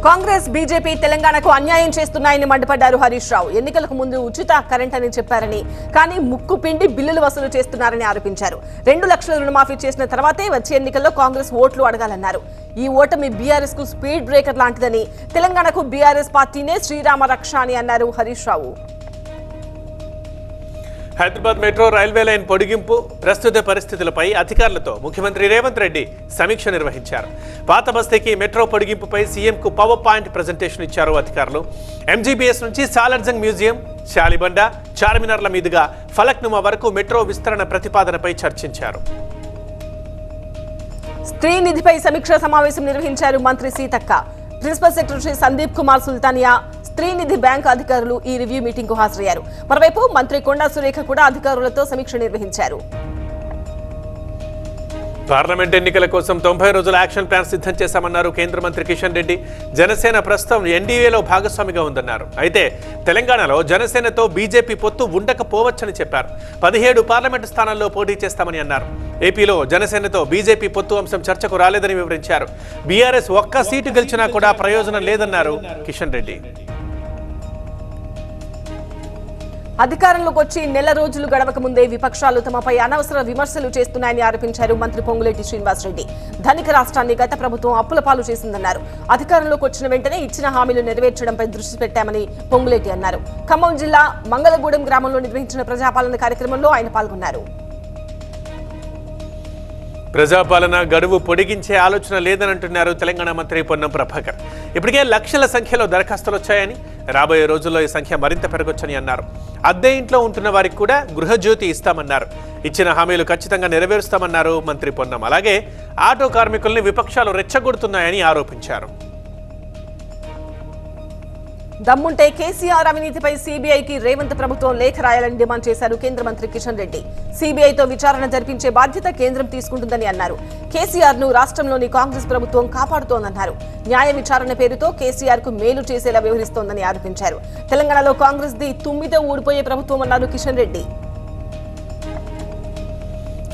Congress BJP తెలంగాణకు అన్యాయం చేస్తున్నాయని మండిపడ్డారు హరీష్ రావు. ఎన్నికలకు ముందు ఉచిత కరెంట్ అని చెప్పారని, కానీ ముక్కు పిండి బిల్లులు వసూలు చేస్తున్నారని ఆరోపించారు. 2 లక్షల రుణమాఫీ చేసిన తర్వాతే వచ్చే ఎన్నికల్లో కాంగ్రెస్ ఓట్లు అడగాలన్నారు. ఈ ఓటమి బీఆర్ఎస్ కు స్పీడ్ బ్రేకర్ లాంటిదని, తెలంగాణకు బీఆర్ఎస్ పార్టీనే శ్రీరామ రక్ష అని అన్నారు Harish Rao. Hyderabad metro railway line పొడిగింపు ప్రస్తుత పరిస్థితులపై అధికారులతో ముఖ్యమంత్రి రేవంత్ రెడ్డి సమీక్ష నిర్వహించారు. పాత బస్తీకి మెట్రో పొడిగింపుపై సీఎంకు పవర్ పాయింట్ ప్రజెంటేషన్ ఇచ్చారు అధికారులు. ఎంజీబీఎస్ నుంచి సాలార్జంగ్ మ్యూజియం, శాలిబండ, చార్మినార్ల మీదుగా ఫలక్నుమా వరకు మెట్రో విస్తరణ ప్రతిపాదనపై చర్చించారు. స్త్రీ నిధిపై సమీక్ష సమావేశం నిర్వహించారు మంత్రి సీతక్క. ప్రిన్సిపల్ సెక్రటరీ సందీప్ కుమార్ సుల్తానియా, స్త్రీ నిధి బ్యాంక్ అధికారులు ఈ రివ్యూ మీటింగ్ కు హాజరయ్యారు. మరోవైపు మంత్రి కొండా సురేఖ కూడా అధికారులతో సమీక్ష నిర్వహించారు. పార్లమెంట్ ఎన్నికల కోసం 90 రోజుల యాక్షన్ ప్లాన్ సిద్ధం చేశామన్నారు కేంద్ర మంత్రి కిషన్ రెడ్డి. జనసేన ప్రస్తుతం ఎన్డీఏలో భాగస్వామిగా ఉందన్నారు. అయితే తెలంగాణలో జనసేనతో బీజేపీ పొత్తు ఉండకపోవచ్చని చెప్పారు. 17 పార్లమెంటు స్థానాల్లో పోటీ చేస్తామని అన్నారు. ఏపీలో జనసేనతో బీజేపీ పొత్తు అంశం చర్చకు రాలేదని వివరించారు. బీఆర్ఎస్ ఒక్క సీటు గెలిచినా కూడా ప్రయోజనం లేదన్నారు కిషన్ రెడ్డి. అధికారంలోకి వచ్చి నెల రోజులు గడవక ముందే విపక్షాలు తమపై అనవసర విమర్శలు చేస్తున్నాయని ఆరోపించారు మంత్రి పొంగులేటి శ్రీనివాసరెడ్డి. ధనిక రాష్ట్రాన్ని గత ప్రభుత్వం అప్పుల పాలు చేసిందన్నారు. అధికారంలోకి వచ్చిన వెంటనే ఇచ్చిన హామీలు నెరవేర్చడంపై దృష్టి పెట్టామని పొంగులేటి అన్నారు. ఖమ్మం జిల్లా మంగళగూడెం గ్రామంలో నిర్వహించిన ప్రజాపాలన కార్యక్రమంలో ఆయన పాల్గొన్నారు. ప్రజాపాలన గడువు పొడిగించే ఆలోచన లేదనంటున్నారు తెలంగాణ మంత్రి పొన్నం ప్రభాకర్. ఇప్పటికే లక్షల సంఖ్యలో దరఖాస్తులు వచ్చాయని, రాబోయే రోజుల్లో ఈ సంఖ్య మరింత పెరగొచ్చని అన్నారు. అద్దె ఇంట్లో ఉంటున్న వారికి కూడా గృహజ్యోతి ఇస్తామన్నారు. ఇచ్చిన హామీలు ఖచ్చితంగా నెరవేరుస్తామన్నారు మంత్రి పొన్నం. అలాగే ఆటో కార్మికుల్ని విపక్షాలు రెచ్చగొడుతున్నాయని ఆరోపించారు. దమ్ముంటే కేసీఆర్ అవినీతిపై సీబీఐకి రేవంత్ ప్రభుత్వం లేఖ రాయాలని డిమాండ్ చేశారు కేంద్ర మంత్రి కిషన్ రెడ్డి. సీబీఐతో విచారణ జరిపించే బాధ్యత కేంద్రం తీసుకుంటుందని అన్నారు. కేసీఆర్ ను రాష్ట్రంలోని కాంగ్రెస్ ప్రభుత్వం కాపాడుతోందన్నారు. న్యాయ విచారణ పేరుతో కేసీఆర్ కు మేలు చేసేలా వ్యవహరిస్తోందని ఆరోపించారు. తెలంగాణలో కాంగ్రెస్ ది తుమ్మితో ఊడిపోయే ప్రభుత్వం అన్నారు కిషన్ రెడ్డి.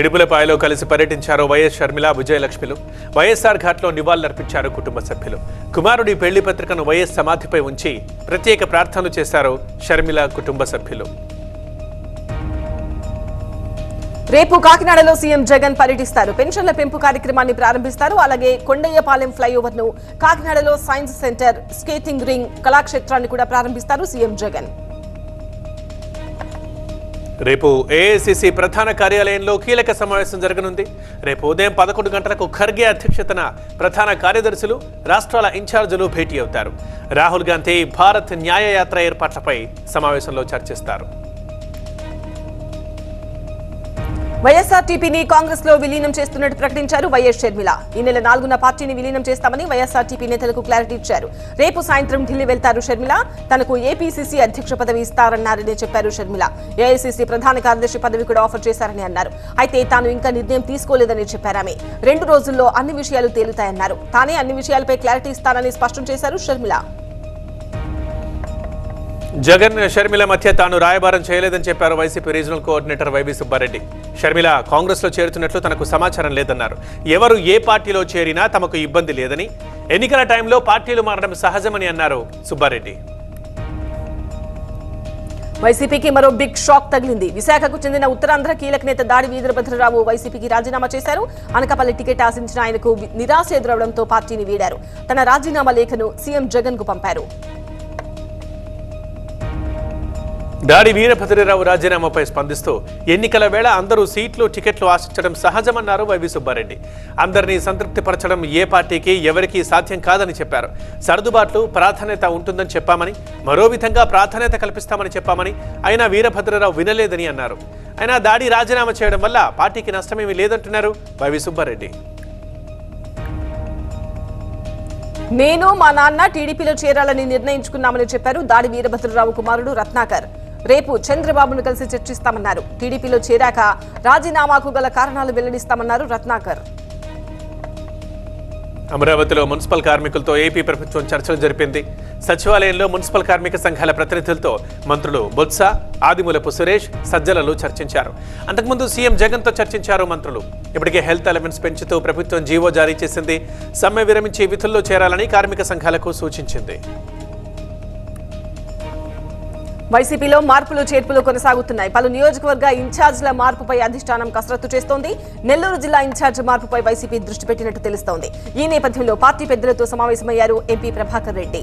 ఇడుపులపాయలో కలిసి పర్యటించారు వైఎస్ షర్మిల, విజయలక్ష్మిలు. వైఎస్ఆర్ ఘాట్లో నివాళులర్పించారు కుటుంబ సభ్యులు. కుమారుడి పెళ్లి పత్రికను వైఎస్ సమాధిపై ఉంచి ప్రత్యేక ప్రార్థనలు చేశారు షర్మిల కుటుంబ సభ్యులు. రేపు కాకినాడలో సీఎం జగన్ పర్యటిస్తారు. పెన్షన్ల పెంపు కార్యక్రమాన్ని ప్రారంభిస్తారు. అలాగే కొండయ్యపాలెం ఫ్లైఓవర్ ను, కాకినాడలో సైన్స్ సెంటర్, స్కేటింగ్ రింగ్, కళాక్షేత్రాన్ని కూడా ప్రారంభిస్తారు సీఎం జగన్. రేపు ఏఐసీసీ ప్రధాన కార్యాలయంలో కీలక సమావేశం జరగనుంది. రేపు ఉదయం 11 గంటలకు ఖర్గే అధ్యక్షతన ప్రధాన కార్యదర్శులు, రాష్ట్రాల ఇన్ఛార్జీలు భేటీ అవుతారు. రాహుల్ గాంధీ భారత్ న్యాయయాత్ర ఏర్పాట్లపై సమావేశంలో చర్చిస్తారు. వైఎస్ఆర్టీపీని కాంగ్రెస్ లో విలీనం చేస్తున్నట్టు ప్రకటించారు వైఎస్ షర్మిల. ఈ నెల 4న పార్టీని విలీనం చేస్తామని వైఎస్ఆర్టీపీ నేతలకు క్లారిటీ ఇచ్చారు. రేపు సాయంత్రం ఢిల్లీ వెళ్తారు షర్మిల. తనకు ఏపీసీసీ అధ్యక్ష పదవి ఇస్తారన్నారని చెప్పారు షర్మిల. ఏఐసీసీ ప్రధాన కార్యదర్శి పదవి కూడా ఆఫర్ చేశారని అన్నారు. అయితే తాను ఇంకా నిర్ణయం తీసుకోలేదని చెప్పారామె. 2 రోజుల్లో అన్ని విషయాలు తేలుతాయన్నారు. తానే అన్ని విషయాలపై క్లారిటీ ఇస్తానని స్పష్టం చేశారు షర్మిల. జగన్, షర్మిల మధ్య తాను రాయబారం చేయలేదని చెప్పారు వైసీపీ రీజనల్ కోఆర్డినేటర్ వైవి సుబ్బారెడ్డి. షర్మిల కాంగ్రెస్ లో చేరుతున్నట్లు తనకు సమాచారం లేదన్నారు. ఎవరు ఏ పార్టీలో చేరినా తమకు ఇబ్బంది లేదని, ఎన్నికల టైంలో పార్టీలు మారడం సహజమని అన్నారు సుబ్బారెడ్డి. వైసీపీకి మరో బిగ్ షాక్ తగిలింది. విశాఖకు చెందిన ఉత్తరాంధ్ర కీలక నేత దాడి వీరభద్రరావు వైసీపీకి రాజీనామా చేశారు. అనకాపల్లి టికెట్ ఆశించిన ఆయనకు నిరాశ ఎదురవడంతో పార్టీని వీడారు. తన రాజీనామా లేఖను సీఎం జగన్ కు పంపారు. దాడి వీరభద్రరావు రాజీనామాపై స్పందిస్తూ ఎన్నికల వేళ అందరూ సీట్లు, టికెట్లు ఆశించడం సహజమన్నారు వైవి సుబ్బారెడ్డి. అందరినీ సంతృప్తిపరచడం ఏ పార్టీకి ఎవరికీ సాధ్యం కాదని చెప్పారు. సర్దుబాట్లు, ప్రాధాన్యత ఉంటుందని చెప్పామని, మరో విధంగా ప్రాధాన్యత కల్పిస్తామని చెప్పామని, అయినా వీరభద్రరావు వినలేదని అన్నారు. అయినా దాడి రాజీనామా చేయడం వల్ల పార్టీకి నష్టమేమీ లేదంటున్నారు వైవి సుబ్బారెడ్డి. నేను మా నాన్న టీడీపీలో చేరాలని నిర్ణయించుకున్నామని చెప్పారు దాడి వీరభద్రరావు కుమారుడు రత్నాకర్. రేపు చంద్రబాబును కలిసి చర్చిస్తామన్నారు. టీడీపీలో చేరాక రాజీనామాకు గల కారణాలు వెల్లడిస్తామన్నారు రత్నాకర్. అమరావతిలో మున్సిపల్ కార్మికులతో ఏపీ ప్రభుత్వం చర్చలు జరిపింది. సచివాలయంలో మున్సిపల్ కార్మిక సంఘాల ప్రతినిధులతో మంత్రులు బొత్స, ఆదిమూలపు సురేష్, సజ్జలలు చర్చించారు. అంతకుముందు సీఎం జగన్తో చర్చించారు మంత్రులు. ఇప్పటికే హెల్త్ అలవెన్స్ పెంచుతూ ప్రభుత్వం జీవో జారీ చేసింది. సమ్మె విరమించి విధుల్లో చేరాలని కార్మిక సంఘాలకు సూచించింది. వైసీపీలో మార్పులు చేర్పులు కొనసాగుతున్నాయి. పలు నియోజకవర్గ ఇన్ఛార్జ్ల మార్పుపై అధిష్టానం కసరత్తు చేస్తోంది. నెల్లూరు జిల్లా ఇన్ఛార్జ్ మార్పుపై వైసీపీ దృష్టి పెట్టినట్టు తెలుస్తోంది. ఈ నేపథ్యంలో పార్టీ పెద్దలతో సమావేశమయ్యారు ఎంపీ ప్రభాకర్ రెడ్డి.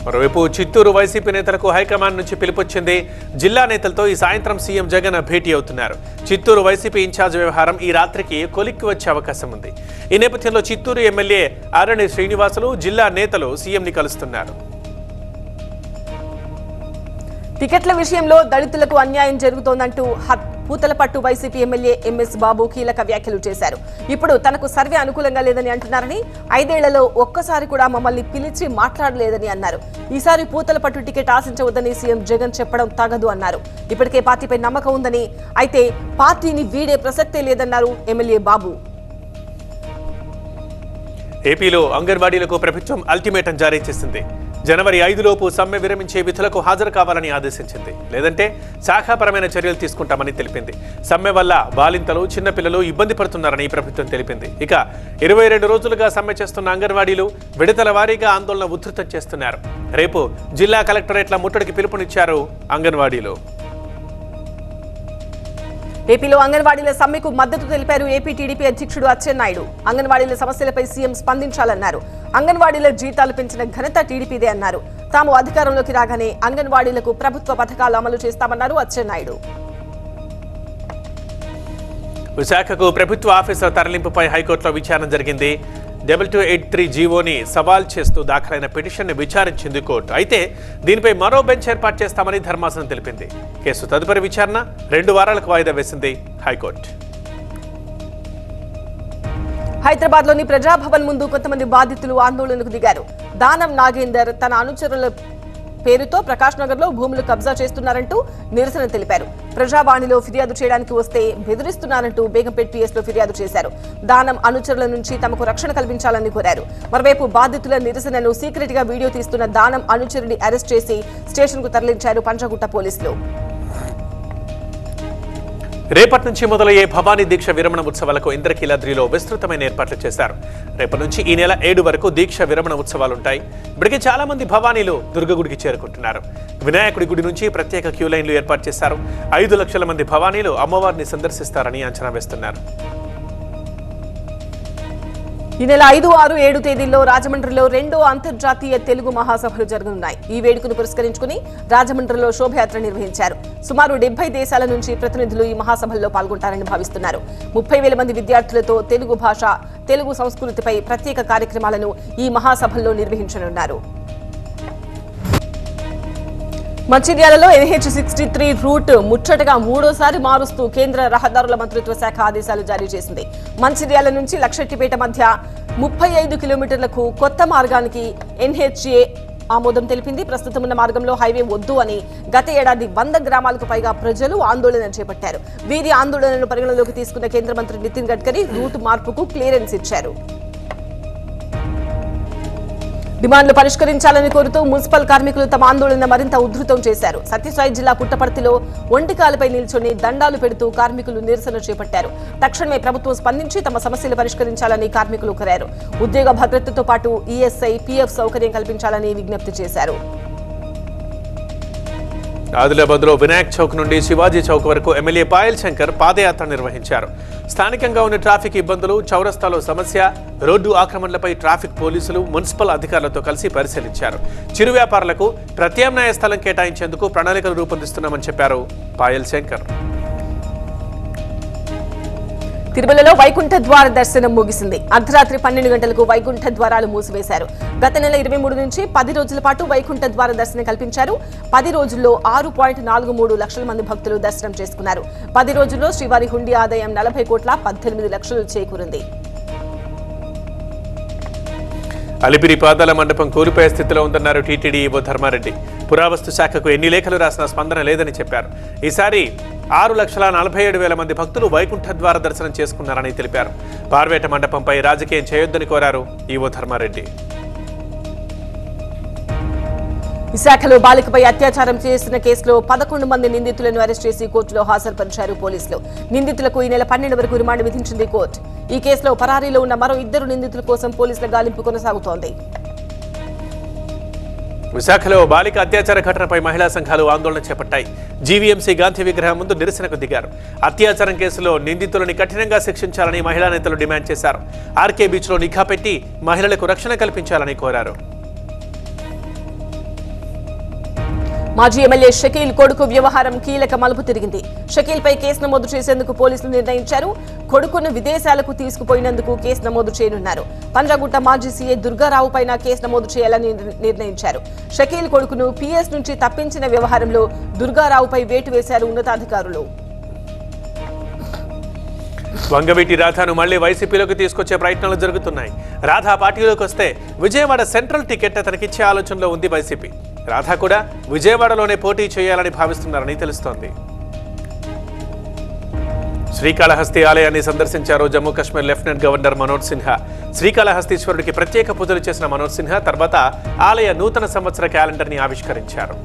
మరోవైపు చిత్తూరు వైసీపీ నేతలకు హైకమాండ్ నుంచి పిలుపొచ్చింది. జిల్లా నేతలతో ఈ సాయంత్రం సీఎం జగన్ భేటీ అవుతున్నారు. చిత్తూరు వైసీపీ ఇన్ఛార్జ్ వ్యవహారం ఈ రాత్రికి కొలిక్కి వచ్చే అవకాశం ఉంది. ఈ నేపథ్యంలో చిత్తూరు ఎమ్మెల్యే ఆరణి శ్రీనివాసులు, జిల్లా నేతలు సీఎంని కలుస్తున్నారు. టికెట్ల విషయంలో దళితులకు అన్యాయం జరుగుతోందంటూ పూతలపట్టు వైసీపీ ఎమ్మెల్యే ఎంఎస్ బాబు కీలక వ్యాఖ్యలు చేశారు. ఇప్పుడు తనకు సర్వే అనుకూలంగా లేదని అంటున్నారని, 5 ఏళ్లలో ఒక్కసారి కూడా మమ్మల్ని పిలిచి మాట్లాడలేదని అన్నారు. ఈసారి పూతలపట్టు టికెట్ ఆశించవద్దని సీఎం జగన్ చెప్పడం తగదు అన్నారు. ఇప్పటికే పార్టీపై నమ్మకం ఉందని, అయితే పార్టీని వీడే ప్రసక్తే లేదన్నారు ఎమ్మెల్యే బాబు. ఏపీలో అంగన్వాడీలకు ప్రభుత్వం అల్టిమేటం జారీ చేసింది. జనవరి 5 లోపు సమ్మె విరమించే విధులకు హాజరు కావాలని ఆదేశించింది. లేదంటే శాఖాపరమైన చర్యలు తీసుకుంటామని తెలిపింది. సమ్మె వల్ల బాలింతలు, చిన్నపిల్లలు ఇబ్బంది పడుతున్నారని ప్రభుత్వం తెలిపింది. ఇక 22 రోజులుగా సమ్మె చేస్తున్న అంగన్వాడీలు విడతల వారీగా ఆందోళన ఉధృతం చేస్తున్నారు. రేపు జిల్లా కలెక్టరేట్ల ముట్టడికి పిలుపునిచ్చారు అంగన్వాడీలు. ఏపీలో అంగన్వాడీల సమ్మెకు మద్దతు తెలిపారు ఏపీ టీడీపీ అధ్యక్షుడు అచ్చెన్నాయుడు. అంగన్వాడీల సమస్యలపై సీఎం స్పందించాలన్నారు. అంగన్వాడీల జీతాలు పెంచిన ఘనత టీడీపీదే అన్నారు. తాము అధికారంలోకి రాగానే అంగన్వాడీలకు ప్రభుత్వ పథకాలు అమలు చేస్తామన్నారు అచ్చెన్నాయుడు. విశాఖకు ప్రభుత్వ ఆఫీసుల తరలింపుపై హైకోర్టులో విచారణ జరిగింది. 2283 జీవోని సవాల్ చేస్తూ దాఖలైన పిటిషన్ను విచారించింది కోర్టు. అయితే దీనిపై మరో బెంచ్ ఏర్పాటు చేస్తామని ధర్మాసనం తెలిపింది. కేసు తదుపరి విచారణ 2 వారాలకు వాయిదా వేసింది హైకోర్టు. హైదరాబాద్లోని ప్రజాభవన్ ముందు కొంతమంది బాధితులు ఆందోళనకు దిగారు. దానం నాగేందర్ తన అనుచరుల పేరుతో ప్రకాష్ నగర్ లో భూములు కబ్జా చేస్తున్నారంటూ నిరసన తెలిపారు. ప్రజావాణిలో ఫిర్యాదు చేయడానికి వస్తే బెదిరిస్తున్నారంటూ బేగంపేట్ పిఎస్ లో ఫిర్యాదు చేశారు. దానం అనుచరుల నుంచి తమకు రక్షణ కల్పించాలని కోరారు. మరోవైపు బాధితుల నిరసనను సీక్రెట్ గా వీడియో తీస్తున్న దానం అనుచరుని అరెస్ట్ చేసి స్టేషన్ కు తరలించారు పంచగుట్ట పోలీసులు. రేపటి నుంచి మొదలయ్యే భవానీ దీక్ష విరమణ ఉత్సవాలకు ఇంద్రకీలాద్రిలో విస్తృతమైన ఏర్పాట్లు చేశారు. రేపటి నుంచి ఈ నెల 7 వరకు దీక్ష విరమణ ఉత్సవాలుంటాయి. ఇప్పటికే చాలా మంది భవానీలు దుర్గగుడికి చేరుకుంటున్నారు. వినాయకుడి గుడి నుంచి ప్రత్యేక క్యూ లైన్లు ఏర్పాటు చేశారు. 5 లక్షల మంది భవానీలు అమ్మవారిని సందర్శిస్తారని అంచనా వేస్తున్నారు. ఈ నెల 5, 6, 7 తేదీల్లో రాజమండ్రిలో 2వ అంతర్జాతీయ తెలుగు మహాసభలు జరగనున్నాయి. ఈ వేడుకను పురస్కరించుకుని రాజమండ్రిలో శోభయాత్ర నిర్వహించారు. సుమారు 70 దేశాల నుంచి ప్రతినిధులు ఈ మహాసభల్లో పాల్గొంటారని భావిస్తున్నారు. 30,000 మంది విద్యార్థులతో తెలుగు భాష, తెలుగు సంస్కృతిపై ప్రత్యేక కార్యక్రమాలను ఈ మహాసభల్లో నిర్వహించనున్నారు. మంచిర్యాలలో NH63 రూట్ ముచ్చటగా 3వసారి మారుస్తూ కేంద్ర రహదారుల మంత్రిత్వ శాఖ ఆదేశాలు జారీ చేసింది. మంచిర్యాల నుంచి లక్షెట్టిపేట మధ్య 35 కిలోమీటర్లకు కొత్త మార్గానికి NHA ఆమోదం తెలిపింది. ప్రస్తుతం ఉన్న మార్గంలో హైవే వద్దు అని గత ఏడాది 100 గ్రామాలకు పైగా ప్రజలు ఆందోళన చేపట్టారు. వీరి ఆందోళనను పరిగణలోకి తీసుకున్న కేంద్ర మంత్రి నితిన్ గడ్కరీ రూట్ మార్పుకు క్లియరెన్స్ ఇచ్చారు. డిమాండ్లు పరిష్కరించాలని కోరుతూ మున్సిపల్ కార్మికులు తమ ఆందోళన మరింత ఉధృతం చేశారు. సత్యసాయి జిల్లా పుట్టపర్తిలో ఒంటికాలపై నిల్చొని దండాలు పెడుతూ కార్మికులు నిరసన చేపట్టారు. తక్షణమే ప్రభుత్వం స్పందించి తమ సమస్యలు పరిష్కరించాలని కార్మికులు కోరారు. ఉద్యోగ భద్రతతో పాటు ఈఎస్ఐ, పీఎఫ్ సౌకర్యం కల్పించాలని విజ్ఞప్తి చేశారు. ఆదిలాబాద్లో వినాయక్ చౌక్ నుండి శివాజీ చౌక్ వరకు ఎమ్మెల్యే పాయల్ శంకర్ పాదయాత్ర నిర్వహించారు. స్థానికంగా ఉన్న ట్రాఫిక్ ఇబ్బందులు, చౌరస్తాలో సమస్య, రోడ్డు ఆక్రమణలపై ట్రాఫిక్ పోలీసులు, మున్సిపల్ అధికారులతో కలిసి పరిశీలించారు. చిరు వ్యాపారులకు ప్రత్యామ్నాయ స్థలం కేటాయించేందుకు ప్రణాళికలు రూపొందిస్తున్నామని చెప్పారు పాయల్ శంకర్. తిరుమలలో వైకుంఠ ద్వార దర్శనం ముగిసింది. అర్ధరాత్రి 12 గంటలకు వైకుంఠ ద్వారాలు మూసివేశారు. గత నెల 23 నుంచి 10 రోజుల పాటు వైకుంఠ ద్వార దర్శనం కల్పించారు. 10 రోజుల్లో 6.43 లక్షల మంది భక్తులు దర్శనం చేసుకున్నారు. 10 రోజుల్లో శ్రీవారి హుండీ ఆదాయం 40,18 లక్షలు చేకూరింది. అలిపిరి పాదాల మండపం కూలిపోయే స్థితిలో ఉందన్నారు టీటీడీ ఈవో ధర్మారెడ్డి. పురావస్తు శాఖకు ఎన్ని లేఖలు రాసినా స్పందన లేదని చెప్పారు. ఈసారి 6,47,000 మంది భక్తులు వైకుంఠ ద్వార దర్శనం చేసుకున్నారని తెలిపారు. పార్వేట మండపంపై రాజకీయం చేయొద్దని కోరారు ఈవో ధర్మారెడ్డి. విశాఖలో బాలికపై అత్యాచారం చేసిన కేసులో 11 మంది నిందితులను అరెస్ట్ చేసి కోర్టులో హాజరుపరిచారు పోలీసులు. నిందితులకు ఈ నెల 12 వరకు రిమాండ్ విధించింది కోర్టు. ఈ కేసులో పరారీలో ఉన్న మరో 2 నిందితుల కోసం పోలీసుల గాలింపు కొనసాగుతోంది. విశాఖలో బాలిక అత్యాచార ఘటనపై మహిళా సంఘాలు ఆందోళన చేపట్టాయి. జీవీఎంసీ గాంధీ విగ్రహం ముందు నిరసనకు దిగారు. అత్యాచారం కేసులో నిందితులని కఠినంగా శిక్షించాలని మహిళా నేతలు డిమాండ్ చేశారు. ఆర్కే బీచ్లో నిఘా పెట్టి మహిళలకు రక్షణ కల్పించాలని కోరారు. మాజీ ఎమ్మెల్యే షకీల్ కొడుకు వ్యవహారం కీలక మలుపు తిరిగింది. షకీల్పై కేసు నమోదు చేసేందుకు పోలీసులు నిర్ణయించారు. కొడుకును విదేశాలకు తీసుకుపోయినందుకు కేసు నమోదు చేయనున్నారు. పంజాగుట్ట మాజీ సీఐ దుర్గారావు పైన కేసు నమోదు చేయాలని నిర్ణయించారు. షకీల్ కొడుకును పీఎస్ నుంచి తప్పించిన వ్యవహారంలో దుర్గారావుపై వేటు వేశారు ఉన్నతాధికారులు. వంగవీటి రాధాను మళ్లీ వైసీపీలోకి తీసుకొచ్చే ప్రయత్నాలు జరుగుతున్నాయి. రాధా పార్టీలోకి వస్తే విజయవాడ సెంట్రల్ టికెట్ అతనికిచ్చే ఆలోచనలో ఉంది వైసీపీ. రాధా కూడా విజయవాడలోనే పోటీ చేయాలని భావిస్తున్నారని తెలుస్తోంది. శ్రీకాళహస్తి ఆలయాన్ని సందర్శించారు జమ్మూ కాశ్మీర్ లెఫ్టినెంట్ గవర్నర్ మనోజ్ సిన్హా. శ్రీకాళహస్తీశ్వరుడికి ప్రత్యేక పూజలు చేసిన మనోజ్ సిన్హా తర్వాత ఆలయ నూతన సంవత్సర క్యాలెండర్ ని ఆవిష్కరించారు.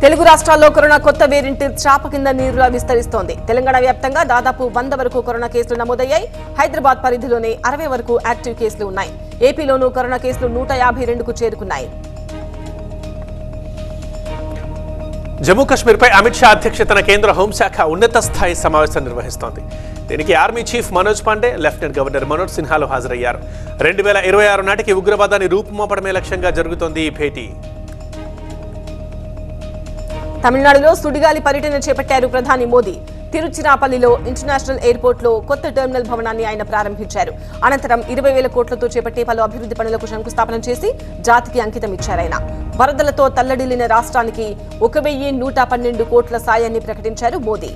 తెలుగు రాష్ట్రాల్లో కరోనా కొత్త వేరియంట్ చాప కింద నీరులా విస్తరిస్తోంది. తెలంగాణ వ్యాప్తంగా దాదాపు 100 వరకు కరోనా కేసులు నమోదయ్యాయి. హైదరాబాద్ పరిధిలోనే 60 వరకు యాక్టివ్ కేసులు ఉన్నాయి. ఏపీలోనూ కరోనా కేసులు 152కు చేరుకున్నాయి. జమ్మూ కాశ్మీర్పై అమిత్ షా అధ్యక్షతన కేంద్ర హోంశాఖ ఉన్నత స్థాయి సమావేశం నిర్వహిస్తోంది. దీనికి army chief Manoj Pande, lieutenant governor Manoj సిన్హాలు హాజరయ్యారు. 2026 నాటికి ఉగ్రవాదాన్ని రూపుమాపడమే లక్ష్యంగా జరుగుతోంది ఈ భేటీ. తమిళనాడులో సుడిగాలి పర్యటన చేపట్టారు ప్రధాని మోదీ. తిరుచిరాపల్లిలో ఇంటర్నేషనల్ ఎయిర్పోర్ట్ లో కొత్త టెర్మినల్ భవనాన్ని ఆయన ప్రారంభించారు. అనంతరం 20,000 కోట్లతో చేపట్టే పలు అభివృద్ధి పనులకు శంకుస్థాపన చేసి జాతికి అంకితం ఇచ్చారాయన. వరదలతో తల్లడిల్లిన రాష్ట్రానికి 1,112 కోట్ల సాయాన్ని ప్రకటించారు మోదీ.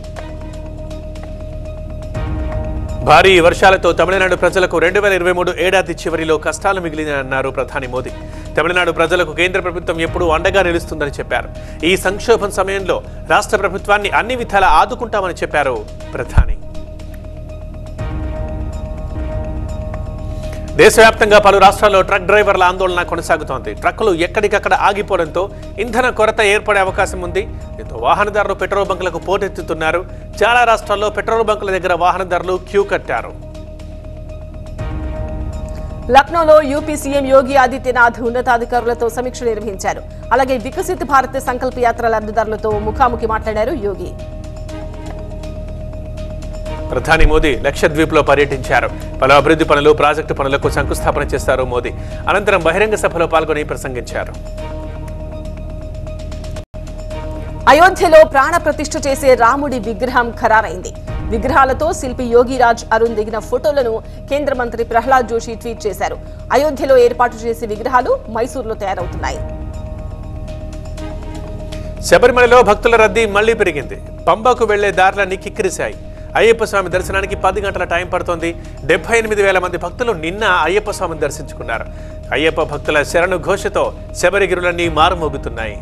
భారీ వర్షాలతో తమిళనాడు ప్రజలకు 2023 ఏడాది చివరిలో కష్టాలు మిగిలినాయన్నారు ప్రధాని మోదీ. తమిళనాడు ప్రజలకు కేంద్ర ప్రభుత్వం ఎప్పుడూ అండగా నిలుస్తుందని చెప్పారు. ఈ సంక్షోభం సమయంలో రాష్ట్ర ప్రభుత్వాన్ని అన్ని విధాలా ఆదుకుంటామని చెప్పారు ప్రధాని. దేశవ్యాప్తంగా పలు రాష్ట్రాల్లో ట్రక్ డ్రైవర్ల ఆందోళన కొనసాగుతోంది. ట్రక్కులు ఎక్కడికక్కడ ఆగిపోవడంతో ఇంధన కొరత ఏర్పడే అవకాశం ఉంది. దీంతో వాహనదారులు పెట్రోల్ బంకులకు పోటెత్తుతున్నారు. చాలా రాష్ట్రాల్లో పెట్రోల్ బంకుల దగ్గర వాహనదారులు క్యూ కట్టారు. లక్నోలో యూపీ సీఎం యోగి ఆదిత్యనాథ్ ఉన్నతాధికారులతో సమీక్ష నిర్వహించారు. అలాగే వికసిత్ భారత్ సంకల్ప యాత్ర లబ్ధిదారులతో ముఖాముఖి మాట్లాడారు యోగి. ప్రధాని మోదీ లక్షద్వీప్లో పర్యటించారు. పలు అభివృద్ధి పనులు, ప్రాజెక్టు పనులకు శంకుస్థాపన చేశారు మోదీ. అనంతరం బహిరంగ సభలో పాల్గొని ప్రసంగించారు. అయోధ్యలో ప్రాణ ప్రతిష్ఠ చేసే రాముడి విగ్రహం ఖరారైంది. విగ్రహాలతో శిల్పి యోగిరాజ్ అరుణ్ దిగిన ఫోటోలను కేంద్ర మంత్రి ప్రహ్లాద్ జోషి ట్వీట్ చేశారు. అయోధ్యలో ఏర్పాటు చేసే విగ్రహాలు మైసూరులో తయారవుతున్నాయి. శబరిమలలో భక్తుల రద్దీ మళ్లీ పెరిగింది. పంబకు వెళ్లే దారులన్నీ కిక్కిరిశాయి. అయ్యప్ప స్వామి దర్శనానికి 10 గంటల టైం పడుతోంది. 78,000 మంది భక్తులు నిన్న అయ్యప్ప స్వామిని దర్శించుకున్నారు. అయ్యప్ప భక్తుల శరణు ఘోషతో శబరిగిరులన్నీ మారుమోగుతున్నాయి.